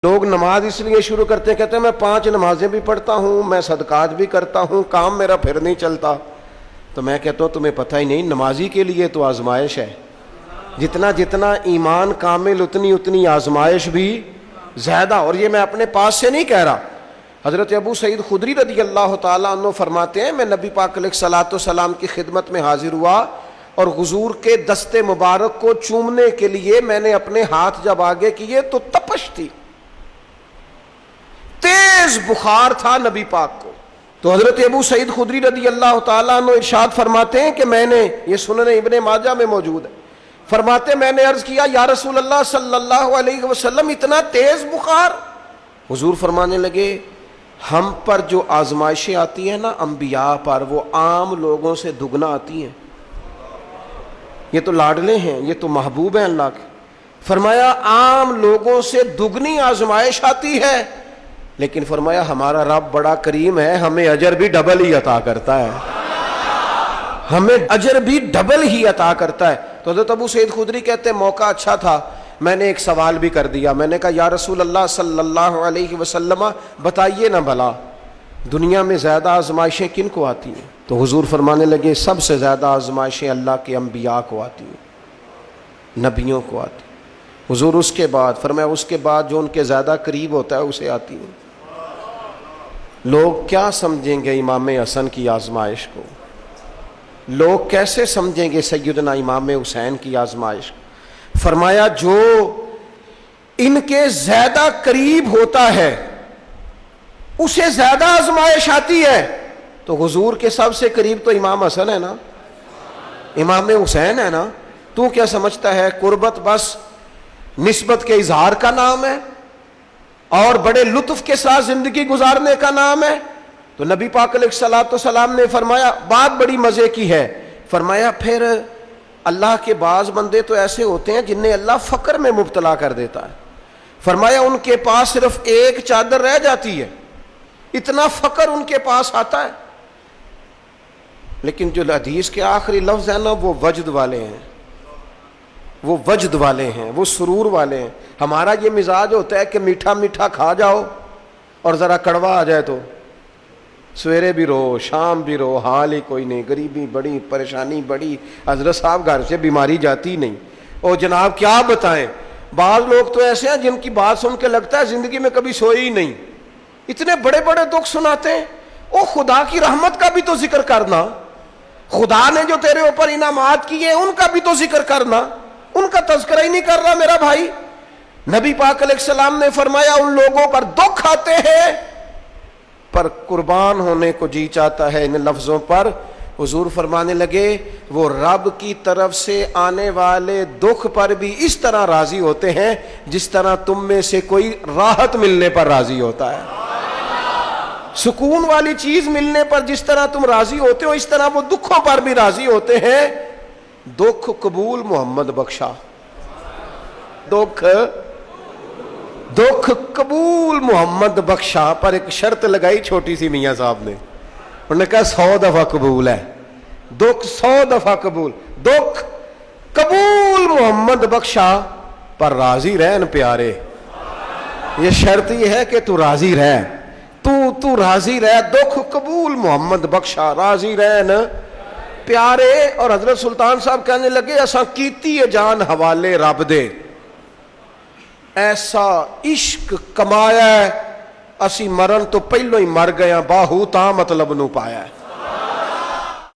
لوگ نماز اس لیے شروع کرتے ہیں، کہتے ہیں میں 5 نمازیں بھی پڑھتا ہوں، میں صدقات بھی کرتا ہوں، کام میرا پھر نہیں چلتا. تو میں کہتا ہوں تمہیں پتہ ہی نہیں، نمازی کے لیے تو آزمائش ہے. جتنا جتنا ایمان کامل اتنی آزمائش بھی زیادہ. اور یہ میں اپنے پاس سے نہیں کہہ رہا. حضرت ابو سعید خدری رضی اللہ تعالیٰ عنہ فرماتے ہیں میں نبی پاک علیہ الصلوۃ والسلام کی خدمت میں حاضر ہوا اور حضور کے دست مبارک کو چومنے کے لیے میں نے اپنے ہاتھ جب آگے کیے تو تپش تھی، تیز بخار تھا نبی پاک کو. تو حضرت ابو سعید خدری رضی اللہ تعالیٰ عنہ ارشاد فرماتے ہیں کہ میں نے، یہ سنن ابن ماجہ میں موجود ہے، فرماتے میں نے عرض کیا یا رسول اللہ صلی اللہ علیہ وسلم اتنا تیز بخار؟ حضور فرمانے لگے ہم پر جو آزمائشیں آتی ہیں نا انبیاء پر، وہ عام لوگوں سے دگنا آتی ہیں. یہ تو لاڈلے ہیں، یہ تو محبوب ہیں اللہ کے. فرمایا عام لوگوں سے دگنی آزمائش آتی ہے، لیکن فرمایا ہمارا رب بڑا کریم ہے، ہمیں اجر بھی ڈبل ہی عطا کرتا ہے، ہمیں اجر بھی ڈبل ہی عطا کرتا ہے. تو حضرت ابو سعید خدری کہتے ہیں موقع اچھا تھا، میں نے ایک سوال بھی کر دیا. میں نے کہا یا رسول اللہ صلی اللہ علیہ وسلم بتائیے نا بھلا دنیا میں زیادہ آزمائشیں کن کو آتی ہیں؟ تو حضور فرمانے لگے سب سے زیادہ آزمائشیں اللہ کے انبیاء کو آتی ہیں، نبیوں کو آتی ہیں. حضور اس کے بعد فرمایا اس کے بعد جو ان کے زیادہ قریب ہوتا ہے اسے آتی ہیں. لوگ کیا سمجھیں گے امام حسن کی آزمائش کو؟ لوگ کیسے سمجھیں گے سیدنا امام حسین کی آزمائش کو؟ فرمایا جو ان کے زیادہ قریب ہوتا ہے اسے زیادہ آزمائش آتی ہے. تو حضور کے سب سے قریب تو امام حسن ہے نا، امام حسین ہے نا. تو کیا سمجھتا ہے قربت بس نسبت کے اظہار کا نام ہے اور بڑے لطف کے ساتھ زندگی گزارنے کا نام ہے؟ تو نبی پاک علیہ الصلوۃ والسلام نے فرمایا بات بڑی مزے کی ہے. فرمایا پھر اللہ کے بعض بندے تو ایسے ہوتے ہیں جنہیں اللہ فقر میں مبتلا کر دیتا ہے. فرمایا ان کے پاس صرف ایک چادر رہ جاتی ہے، اتنا فقر ان کے پاس آتا ہے. لیکن جو حدیث کے آخری لفظ ہیں نا وہ وجد والے ہیں، وہ وجد والے ہیں، وہ سرور والے ہیں. ہمارا یہ مزاج ہوتا ہے کہ میٹھا میٹھا کھا جاؤ اور ذرا کڑوا آ جائے تو سویرے بھی رو شام بھی رو، حال ہی کوئی نہیں، غریبی بڑی، پریشانی بڑی، حضرت صاحب گھر سے بیماری جاتی نہیں. اور جناب کیا بتائیں، بعض لوگ تو ایسے ہیں جن کی بات سن کے لگتا ہے زندگی میں کبھی سوئی ہی نہیں، اتنے بڑے بڑے دکھ سناتے ہیں. او خدا کی رحمت کا بھی تو ذکر کرنا، خدا نے جو تیرے اوپر انعامات کیے ان کا بھی تو ذکر کرنا، ان کا تذکرہ ہی نہیں کر رہا میرا بھائی. نبی پاک علیہ السلام نے فرمایا ان لوگوں پر دکھ آتے ہیں پر قربان ہونے کو جی چاہتا ہے ان لفظوں پر. حضور فرمانے لگے وہ رب کی طرف سے آنے والے دکھ پر بھی اس طرح راضی ہوتے ہیں جس طرح تم میں سے کوئی راحت ملنے پر راضی ہوتا ہے. سکون والی چیز ملنے پر جس طرح تم راضی ہوتے ہو اس طرح وہ دکھوں پر بھی راضی ہوتے ہیں. دکھ قبول محمد بخشا، دکھ قبول محمد بخشا. پر ایک شرط لگائی چھوٹی سی میاں صاحب نے، انہوں نے کہا 100 دفعہ قبول ہے، دکھ 100 دفعہ قبول. دکھ قبول محمد بخشا پر راضی رہن پیارے. یہ شرط یہ ہے کہ تو راضی رہ، تو راضی رہ. دکھ قبول محمد بخشا، راضی رہن پیارے. اور حضرت سلطان صاحب کہنے لگے اساں کیتی ہے جان حوالے رب دے، ایسا عشق کمایا ہے اسی مرن تو پہلو ہی مر گیا، باہو تا مطلب نو پایا ہے.